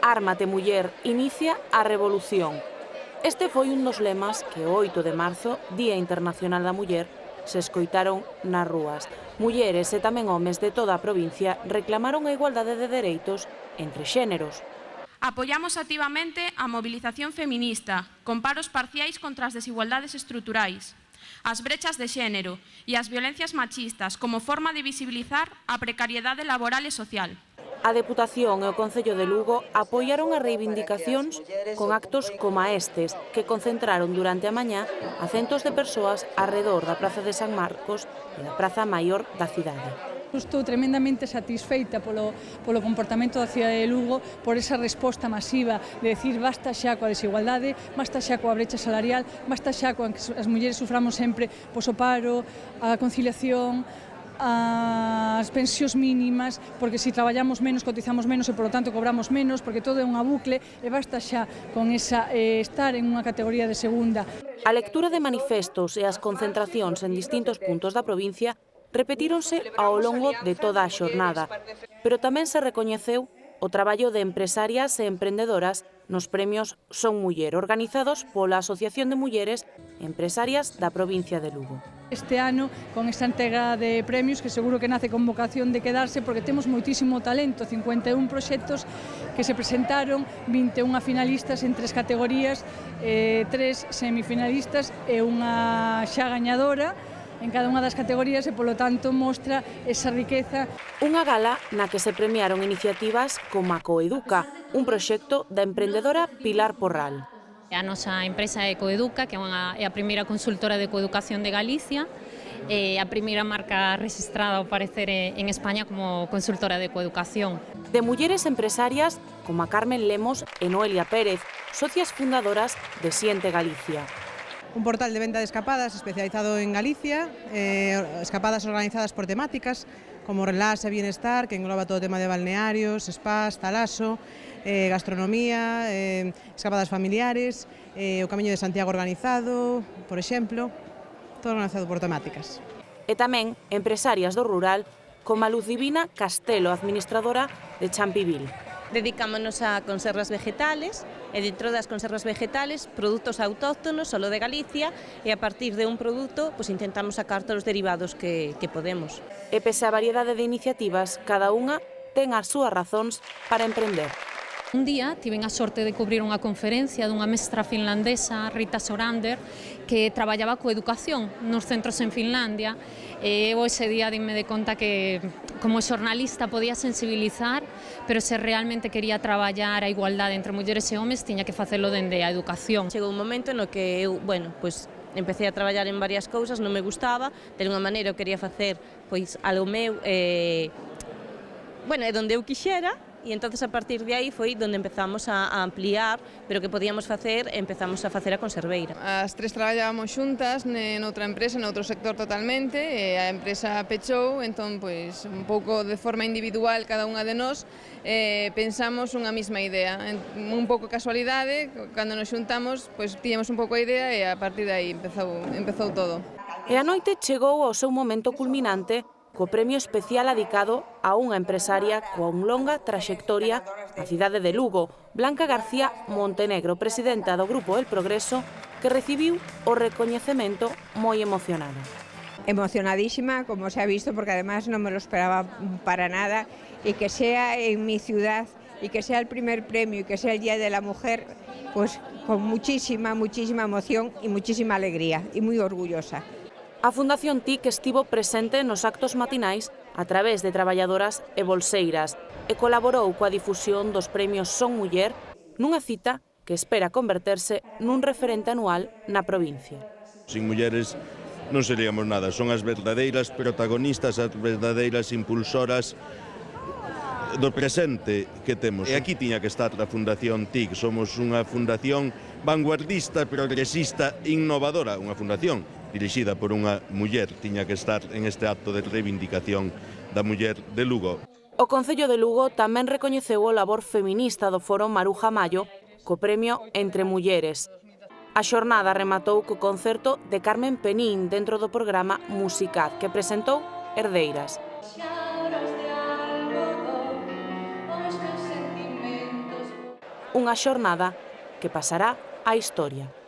Ármate, muller, inicia a revolución. Este foi un dos lemas que o 8 de marzo, Día Internacional da Muller, se escoitaron nas rúas. Mulleres e tamén homes de toda a provincia reclamaron a igualdade de dereitos entre xéneros. Apoiamos activamente a mobilización feminista, con paros parciais contra as desigualdades estruturais, as brechas de xénero e as violencias machistas como forma de visibilizar a precariedade laboral e social. A Deputación e o Concello de Lugo apoiaron as reivindicacións con actos como estes, que concentraron durante a mañá a centos de persoas arredor da Praza de San Marcos e da Praza Maior da cidade. Estou tremendamente satisfeita polo comportamento da cidade de Lugo, por esa resposta masiva de decir basta xa coa desigualdade, basta xa coa brecha salarial, basta xa coa que as mulleres suframos sempre o paro, a conciliación, as pensións mínimas, porque se traballamos menos, cotizamos menos e, polo tanto, cobramos menos, porque todo é unha bucle e basta xa con esa estar en unha categoría de segunda. A lectura de manifestos e as concentracións en distintos puntos da provincia repetíronse ao longo de toda a xornada, pero tamén se recoñeceu o traballo de empresarias e emprendedoras nos premios Son Muller, organizados pola Asociación de Mulleres Empresarias da provincia de Lugo. Este ano, con esta entrega de premios, que seguro que nace con vocación de quedarse, porque temos moitísimo talento, 51 proxectos que se presentaron, 21 finalistas en 3 categorías, 3 semifinalistas e unha xa gañadora en cada unha das categorías e, polo tanto, mostra esa riqueza. Unha gala na que se premiaron iniciativas como a Coeduca, un proxecto da emprendedora Pilar Porral. A nosa empresa é Coeduca, que é a primeira consultora de coeducación de Galicia, e a primeira marca registrada, ao parecer, en España como consultora de coeducación. De mulleres empresarias como a Carmen Lemos e Noelia Pérez, socias fundadoras de Siente Galicia. Un portal de venta de escapadas especializado en Galicia, escapadas organizadas por temáticas, como relax e bienestar, que engloba todo o tema de balnearios, spas, talaso, gastronomía, escapadas familiares, o Camiño de Santiago organizado, por exemplo, todo organizado por temáticas. E tamén empresarias do rural, como a Luz Divina Castelo, administradora de Champivil. Dedicámonos a conservas vegetales e dentro das conservas vegetales produtos autóctonos, solo de Galicia, e a partir de un produto pues, intentamos sacar todos os derivados que podemos. E pese a variedade de iniciativas, cada unha ten as súas razóns para emprender. Un día tiven a sorte de cubrir unha conferencia dunha mestra finlandesa, Rita Sorander, que traballaba coa educación nos centros en Finlandia, e eu ese día dime de conta que como xornalista podía sensibilizar, pero se realmente quería traballar a igualdade entre mulleres e homes, tiña que facelo dende a educación. Chegou un momento no que eu, empecé a traballar en varias cousas, non me gustaba, de unha maneira eu quería facer algo meu, e donde eu quixera, e entonces a partir de aí foi onde empezamos a ampliar, pero que podíamos facer, empezamos a facer a conserveira. As tres traballábamos xuntas noutra empresa, noutro sector totalmente, e a empresa pechou, entón, un pouco de forma individual cada unha de nós, pensamos unha mesma idea. Un pouco casualidade, cando nos xuntamos, tiñamos un pouco a idea e a partir de aí empezou todo. E a noite chegou ao seu momento culminante co premio especial adicado a unha empresaria coa longa traxectoria na cidade de Lugo, Blanca García Montenegro, presidenta do Grupo El Progreso, que recibiu o recoñecemento moi emocionada. Emocionadísima, como se ha visto, porque además no me lo esperaba para nada, y que sea en mi ciudad y que sea el primer premio y que sea el Día de la Mujer, con muchísima emoción y muchísima alegría y muy orgullosa. A Fundación TIC estivo presente nos actos matinais a través de traballadoras e bolseiras e colaborou coa difusión dos premios Son Muller nunha cita que espera converterse nun referente anual na provincia. Sin mulleres non seríamos nada, son as verdadeiras protagonistas, as verdadeiras impulsoras do presente que temos. E aquí tiña que estar a Fundación TIC, somos unha fundación vanguardista, progresista, innovadora, unha fundación dirixida por unha muller, tiña que estar en este acto de reivindicación da muller de Lugo. O Concello de Lugo tamén recoñeceu o labor feminista do Foro Maruja Mayo co premio Entre Mulleres. A xornada rematou co concerto de Carmen Penín dentro do programa Musicad, que presentou Herdeiras. unha xornada que pasará á historia.